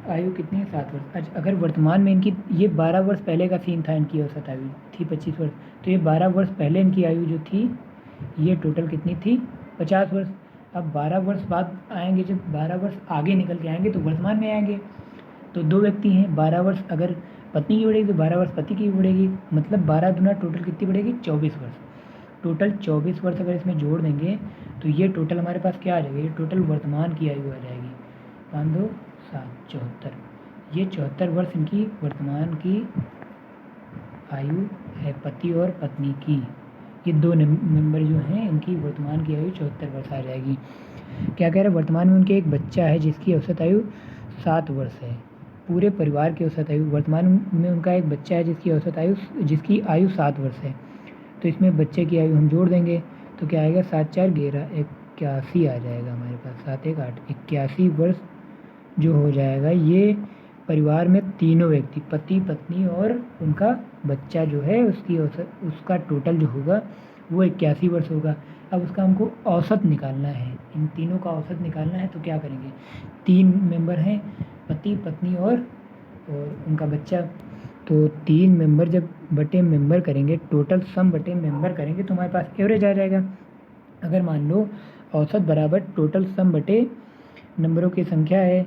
आयु कितनी है? 7 वर्ष। अच्छा, अगर वर्तमान में इनकी, ये 12 वर्ष पहले का सीन था, इनकी औसत आयु थी 25 वर्ष, तो ये 12 वर्ष पहले इनकी आयु जो थी, ये टोटल कितनी थी? 50 वर्ष। अब 12 वर्ष बाद आएंगे, जब 12 वर्ष आगे निकल के आएंगे तो वर्तमान में आएंगे। तो 2 व्यक्ति हैं, 12 वर्ष अगर पत्नी की बढ़ेगी तो 12 वर्ष पति की बढ़ेगी, मतलब 12 दूना टोटल कितनी बढ़ेगी? 24 वर्ष। टोटल 24 वर्ष अगर इसमें जोड़ देंगे तो ये टोटल हमारे पास क्या आ जाएगा? ये टोटल वर्तमान की आयु आ जाएगी। 5 2 7 74। ये 74 वर्ष इनकी वर्तमान की आयु है, पति और पत्नी की। ये 2 मेंबर जो हैं, इनकी वर्तमान की आयु 74 वर्ष आ जाएगी। क्या कह रहे हैं? वर्तमान में उनके एक बच्चा है जिसकी औसत आयु 7 वर्ष है। पूरे परिवार की औसत आयु, वर्तमान में उनका एक बच्चा है जिसकी आयु 7 वर्ष है। तो इसमें बच्चे की आयु हम जोड़ देंगे तो क्या आएगा? 7 4 11 81 आ जाएगा हमारे पास। 7 1 8 81 वर्ष जो हो जाएगा। ये परिवार में तीनों व्यक्ति, पति पत्नी और उनका बच्चा जो है, उसका टोटल जो होगा वो 81 वर्ष होगा। अब उसका हमको औसत निकालना है, इन तीनों का औसत निकालना है। तो क्या करेंगे? 3 मेंबर हैं, पति पत्नी और उनका बच्चा। तो 3 मेंबर जब बटे मेंबर करेंगे, टोटल सम बटे मेंबर करेंगे तो हमारे पास एवरेज आ जाएगा। अगर मान लो औसत बराबर टोटल सम बटे नंबरों की संख्या है,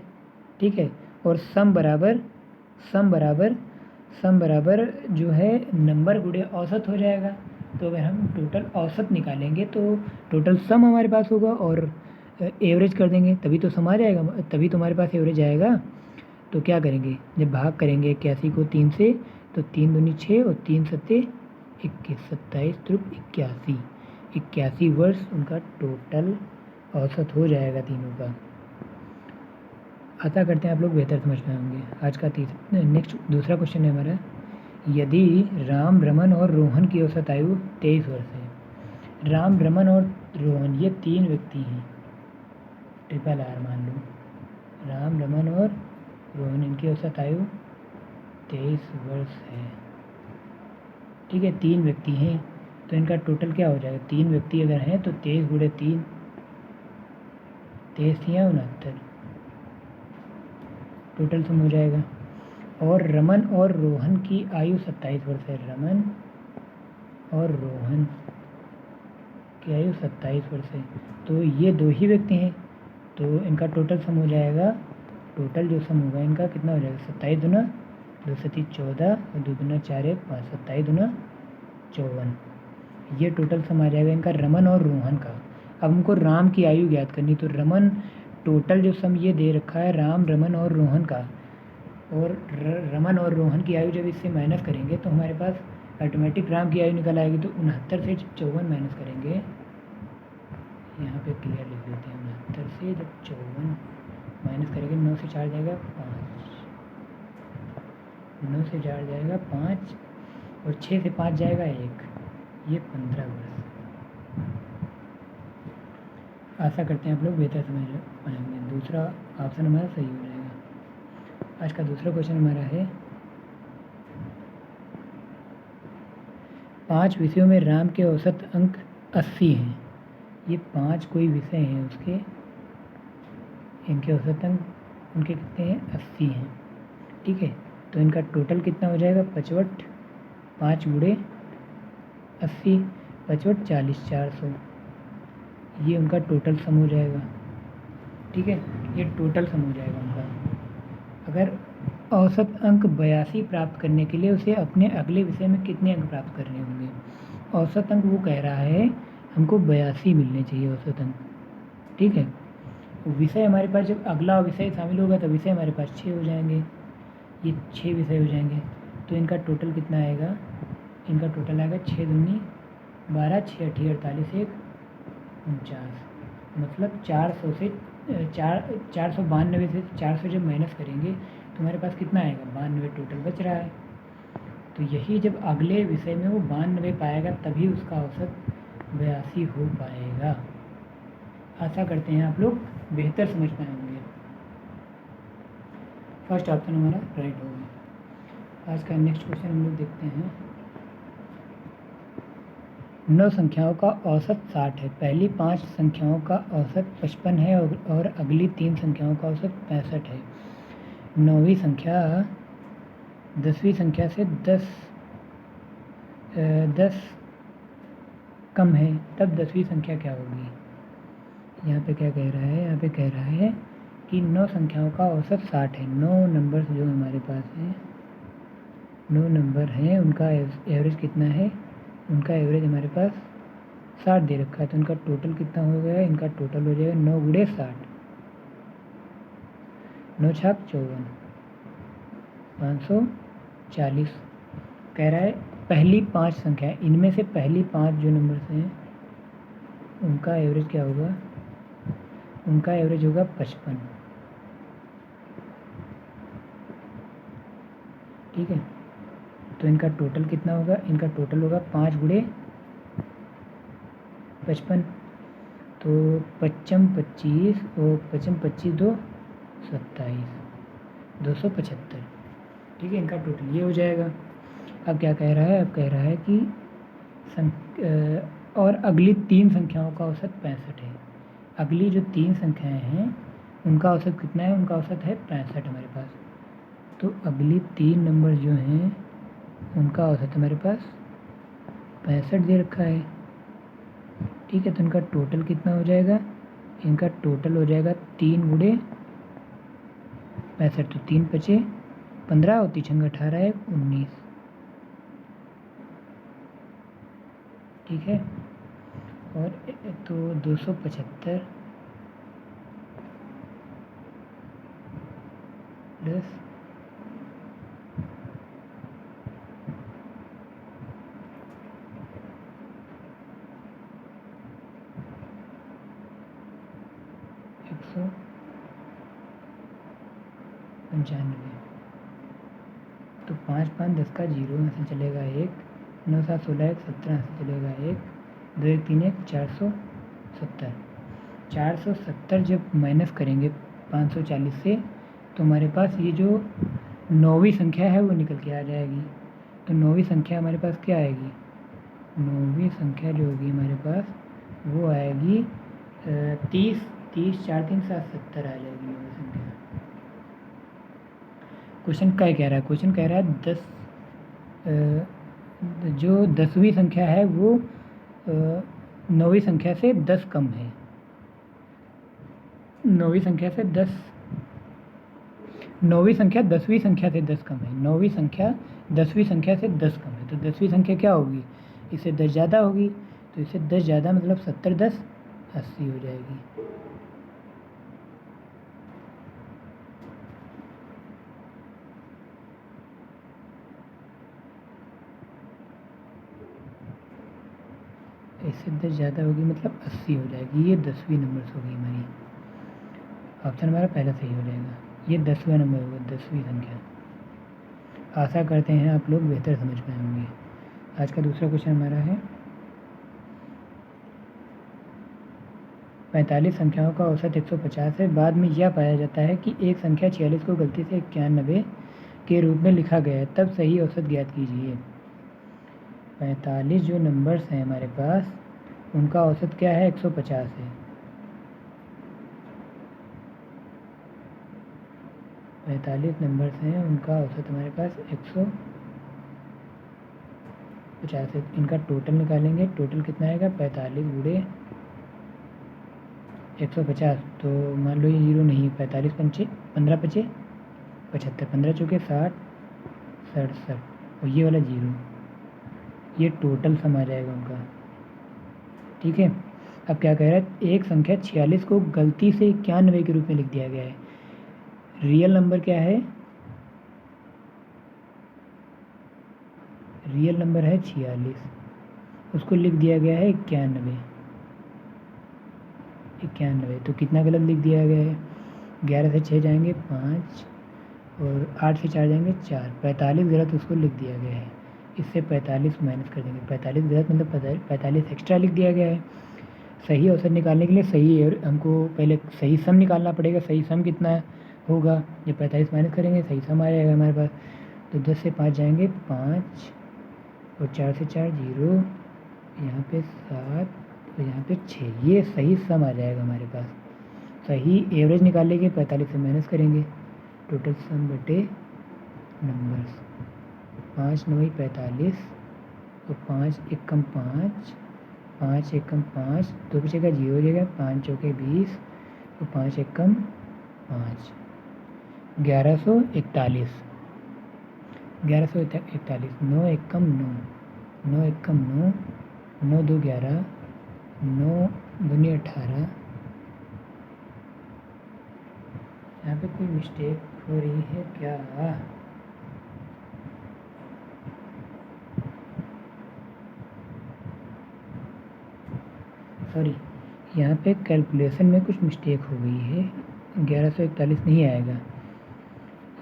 ठीक है, और सम बराबर जो है नंबर गुणे औसत हो जाएगा। तो अगर हम टोटल औसत निकालेंगे तो टोटल सम हमारे पास होगा और एवरेज कर देंगे तभी तो सम आ जाएगा, तभी तो हमारे पास एवरेज आएगा। तो क्या करेंगे? जब भाग करेंगे 81 को 3 से, तो 3 दूनी 6 और 3 सत्ते 21, 27 त्रुप 81। 81 वर्ष उनका टोटल औसत हो जाएगा तीनों का। आशा करते हैं आप लोग बेहतर समझ में होंगे। आज का नेक्स्ट दूसरा क्वेश्चन है हमारा, यदि राम रमन और रोहन की औसत आयु 23 वर्ष है। राम रमन और रोहन ये 3 व्यक्ति हैं, ट्रिपल आर मान लो। राम रमन और रोहन, इनकी औसत आयु 23 वर्ष है। ठीक है, 3 व्यक्ति हैं तो इनका टोटल क्या हो जाएगा? 3 व्यक्ति अगर हैं तो 23 गुणे 3, 23 3 69, टोटल सम हो जाएगा। और रमन और रोहन की आयु 27 वर्ष है। रमन और रोहन की आयु 27 वर्ष है, तो ये 2 ही व्यक्ति हैं, तो इनका टोटल सम हो जाएगा। टोटल जो सम होगा इनका कितना हो जाएगा? 27 दूना 2 7 14 और 2 दूना 4 1 5, 27 दूना 54। ये टोटल सम आ जाएगा इनका रमन और रोहन का। अब हमको राम की आयु ज्ञात करनी, तो रमन टोटल जो सम ये दे रखा है राम रमन और रोहन का, और रमन और रोहन की आयु जब इससे माइनस करेंगे तो हमारे पास ऑटोमेटिक राम की आयु निकल आएगी। तो 69 से 54 माइनस करेंगे, यहाँ पे क्लियर लिख देते हैं। 69 से जब 54 माइनस करेंगे, 9 से 4 जाएगा 5, 9 से 4 जाएगा 5 और 6 से 5 जाएगा 1, ये 15 वर्ष। आशा करते हैं आप लोग बेहतर समझ पाएंगे। दूसरा ऑप्शन हमारा सही हो जाएगा। आज का दूसरा क्वेश्चन हमारा है, 5 विषयों में राम के औसत अंक 80 हैं। ये 5 कोई विषय हैं उसके, इनके औसत अंक उनके कितने हैं? 80 हैं। ठीक है, तो इनका टोटल कितना हो जाएगा? 55, 5 गुणे 80, 55 40, 400। ये उनका टोटल सम हो जाएगा। ठीक है, ये टोटल सम हो जाएगा उनका। अगर औसत अंक 82 प्राप्त करने के लिए उसे अपने अगले विषय में कितने अंक प्राप्त करने होंगे? औसत अंक वो कह रहा है हमको 82 मिलने चाहिए औसत अंक। ठीक है, विषय हमारे पास जब अगला विषय शामिल होगा तो विषय हमारे पास 6 हो जाएंगे, ये 6 विषय हो जाएंगे। तो इनका टोटल कितना आएगा? इनका टोटल आएगा 6 दूनी 12, 6 8 48, 1 49। मतलब 400 से 492 से 400 जब माइनस करेंगे तो हमारे पास कितना आएगा? 92 टोटल बच रहा है। तो यही जब अगले विषय में वो 92 पाएगा तभी उसका औसत 82 हो पाएगा। आशा करते हैं आप लोग बेहतर समझ पाए होंगे। फर्स्ट ऑप्शन हमारा राइट होगा। आज का नेक्स्ट क्वेश्चन हम लोग देखते हैं। 9 संख्याओं का औसत 60 है। पहली 5 संख्याओं का औसत 55 है और अगली 3 संख्याओं का औसत 65 है। 9वीं संख्या 10वीं संख्या से 10 कम है, तब 10वीं संख्या क्या होगी? यहाँ पे क्या कह रहा है? यहाँ पे कह रहा है कि 9 संख्याओं का औसत 60 है। 9 नंबर जो हमारे पास हैं, 9 नंबर हैं, उनका एवरेज कितना है? उनका एवरेज हमारे पास 60 दे रखा है। तो इनका टोटल कितना हो गया? इनका टोटल हो जाएगा 9 गुणे 60, 9 छाक 54, 540। कह रहा है पहली 5 संख्या, इनमें से पहली 5 जो नंबर हैं उनका एवरेज क्या होगा? उनका एवरेज होगा 55। ठीक है, तो इनका टोटल कितना होगा? इनका टोटल होगा 5 गुणे 55, तो 55 25 और 55 25 2 27, 275। ठीक है, इनका टोटल ये हो जाएगा। अब क्या कह रहा है? अब कह रहा है कि और अगली 3 संख्याओं का औसत 65 है। अगली जो 3 संख्याएं हैं उनका औसत कितना है? उनका औसत है 65 हमारे पास। तो अगली 3 नंबर जो हैं उनका औसत हमारे पास 65 दे रखा है। ठीक है, तो इनका टोटल कितना हो जाएगा? इनका टोटल हो जाएगा 3 गुणे 65, तो 3 पचे 15 और 3 18 है 19। ठीक है, और तो 275 प्लस 195, तो 5 5 10 का 0 यहाँ से चलेगा 1, 9 7 16 1 17 यहाँ से चलेगा 1, 2 1 3 1 470। 470 जब माइनस करेंगे 540 से तो हमारे पास ये जो 9वीं संख्या है वो निकल के आ जाएगी। तो 9वीं संख्या हमारे पास क्या आएगी? 9वीं संख्या जो होगी हमारे पास वो आएगी 30 30 4 3 7 70 आ जाएगी 9वीं संख्या। क्वेश्चन क्या कह रहा है? क्वेश्चन कह रहा है 10 जो 10वीं संख्या है वो 9वीं संख्या से 10 कम है। 9वीं संख्या से 10, 9वीं संख्या 10वीं संख्या से 10 कम है। 9वीं संख्या 10वीं संख्या से 10 कम है, तो 10वीं संख्या क्या होगी? इससे 10 ज़्यादा होगी। तो इससे 10 ज़्यादा मतलब 70 10 80 हो जाएगी। इससे 10 ज़्यादा होगी मतलब 80 हो जाएगी। ये 10वीं नंबर होगी हमारी। ऑप्शन हमारा पहला सही हो जाएगा। ये 10वां नंबर होगा, 10वीं संख्या। आशा करते हैं आप लोग बेहतर समझ पाए होंगे। आज का दूसरा क्वेश्चन हमारा है 45 संख्याओं का औसत 150 है। बाद में यह पाया जाता है कि एक संख्या 46 को गलती से 91 के रूप में लिखा गया है, तब सही औसत ज्ञात कीजिए। 45 जो नंबर्स हैं हमारे पास उनका औसत क्या है, 150 है। 45 नंबर्स हैं उनका औसत हमारे पास 150 है। इनका टोटल निकालेंगे, टोटल कितना आएगा, 45 गुणे 150। तो मान लो ये जीरो नहीं, 45 पंचे 15 पचे 75, 15 चौके 60, 67 और ये वाला जीरो, ये टोटल सम आ जाएगा उनका। ठीक है, अब क्या कह रहा है, एक संख्या 46 को गलती से 91 के रूप में लिख दिया गया है। रियल नंबर क्या है, रियल नंबर है 46, उसको लिख दिया गया है 91। तो कितना गलत लिख दिया गया है, 11 से 6 जाएंगे 5 और 8 से 4 जाएंगे 4, 45 गलत उसको लिख दिया गया है। इससे 45 माइनस कर देंगे, 45 गलत मतलब 45 एक्स्ट्रा लिख दिया गया है। सही औसत निकालने के लिए सही हमको पहले सही सम निकालना पड़ेगा। सही सम कितना होगा, जब 45 माइनस करेंगे सही सम आ जाएगा हमारे पास। तो 10 से 5 जाएंगे 5 और 4 से 4 जीरो, यहाँ पे 7 और यहाँ पे 6, ये सही सम आ जाएगा हमारे पास। सही एवरेज निकालेंगे 45 से माइनस करेंगे, टोटल सम बटे नंबर्स, 5 9 45 और 5 एकम 5, 5 एकम 5, तो बचेगा जीरो हो जाएगा, 5 चौके 20 और 5 एकम 5, 1141, 1141, 9 एकम 9, 9 एकम 9, 9 2 11, 9 दूनी 18। यहाँ पे कोई मिस्टेक हो रही है क्या, सॉरी, यहाँ पे कैलकुलेशन में कुछ मिस्टेक हो गई है, 1141 नहीं आएगा,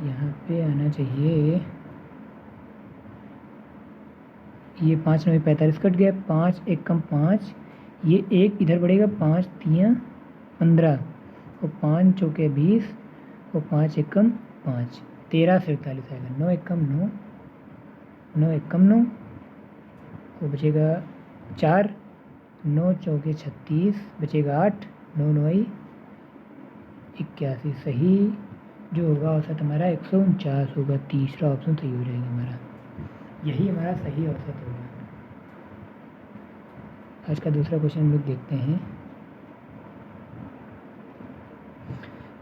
यहाँ पे आना चाहिए, ये 5 9 45 कट गया, 5 एकम 5, ये एक इधर बढ़ेगा, 5 3 15 और 5 चौके 20 और 5 एकम 5, 13 से 41 आएगा, 9 एकम 9, 9 एकम 9 और बचेगा 4, 9 चौके 36 बचेगा 8, 9 9 81। सही जो होगा औसत हमारा 149 होगा, तीसरा ऑप्शन सही हो जाएगा हमारा, यही हमारा सही औसत होगा। आज का दूसरा क्वेश्चन हम लोग देखते हैं।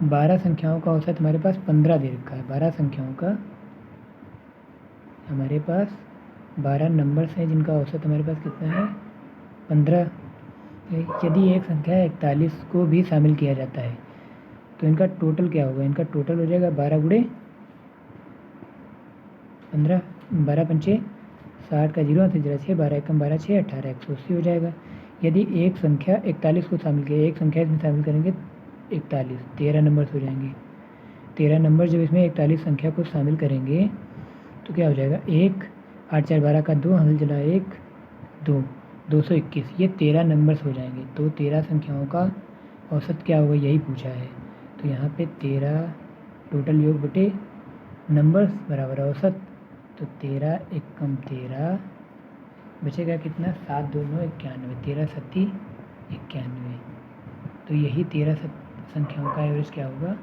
12 संख्याओं का औसत हमारे पास 15 दे रखा है। 12 संख्याओं का हमारे पास 12 नंबर्स हैं जिनका औसत हमारे पास कितना है, 15। यदि एक संख्या 41 को भी शामिल किया जाता है तो इनका टोटल क्या होगा, इनका टोटल हो जाएगा 12 गुणे 15, 12 पंचे 60 का जीरो से 6, 12 एकम 12 6 18, 180 हो जाएगा। यदि एक संख्या 41 को शामिल किया, एक संख्या इसमें शामिल करेंगे 41, 13 नंबर्स हो जाएंगे। 13 नंबर जब इसमें 41 संख्या को शामिल करेंगे तो क्या हो जाएगा, 1 8 4 12 का 2, हल जला 1 2, 221, ये 13 नंबर्स हो जाएंगे। तो 13 संख्याओं का औसत क्या होगा, यही पूछा है। तो यहाँ पे 13 टोटल योग बटे नंबर्स बराबर औसत, तो 13 एकम 13 बचेगा कितना, 7 2 9 91, 13 7 91। तो यही 13 संख्याओं का एवरेज क्या होगा,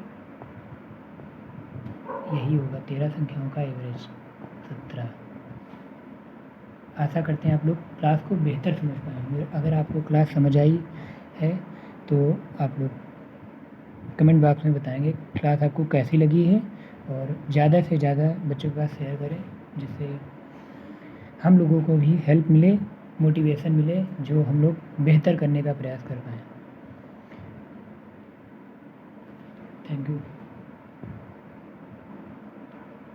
यही होगा 13 संख्याओं का एवरेज 17। आशा करते हैं आप लोग क्लास को बेहतर समझ पाएंगे। अगर आपको क्लास समझ आई है तो आप लोग कमेंट बॉक्स में बताएंगे क्लास आपको कैसी लगी है, और ज़्यादा से ज़्यादा बच्चों के पास शेयर करें जिससे हम लोगों को भी हेल्प मिले, मोटिवेशन मिले, जो हम लोग बेहतर करने का प्रयास कर पाएँ। Thank you.